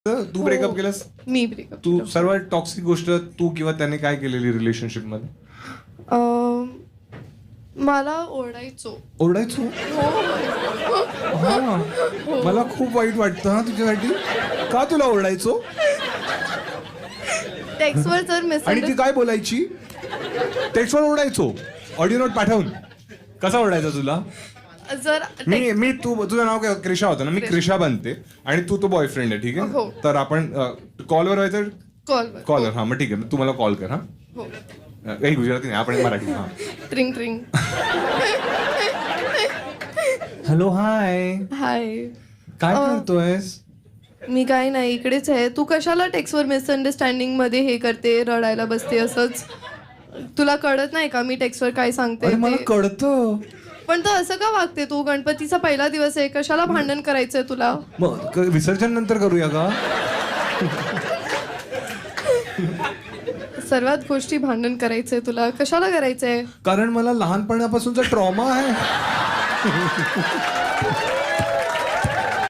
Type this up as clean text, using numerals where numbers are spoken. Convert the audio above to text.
तू breakup केलंस? मी breakup तू सर्वात toxic गोष्ट तू किंवा त्याने काय केलेली रिलेशनशिप मध्ये? मला ओरडायचो. ओरडायचो? हा, मला खूप वाईट वाटतं हा तुझ्यासाठी. का तुला ओरडायचो? टेक्स्टवर जर आणि ती मेसेज काय बोलायची? टेक्स्टवर ओरडायचो ऑडिओ नोट पाठवून. कसा ओरडायचा तुला? जर मी तुझं नाव काय? क्रिशा होतं ना? मी क्रिशा बनते आणि तू तो बॉयफ्रेंड आहे, ठीक आहे? हो. तर आपण कॉलवर व्हायचं. कॉलवर कॉलर, हा मग ठीक आहे, तू मला कॉल कर. हा, हो. काही गुजराती नाही, आपण मराठी. हा, ट्रिंग ट्रिंग. हॅलो, हाय, हाय. काय करतोयस? मी काय नाही, इकडेच आहे. तू कशाला टेक्स्टवर मिसअंडरस्टँडिंग मध्ये हे करते, रडायला बसते असंच? तुला कळत नाही का मी टेक्स्टवर काय सांगते अरे मला ते? कळतं. पण तू असं का वागते? तू गणपतीचा पहिला दिवस आहे, कशाला भांडण करायचंय तुला? मग विसर्जन नंतर करूया का? सर्वात गोष्टी भांडण करायचंय तुला, कशाला करायचंय? कारण मला लहानपणापासूनचा ट्रॉमा आहे.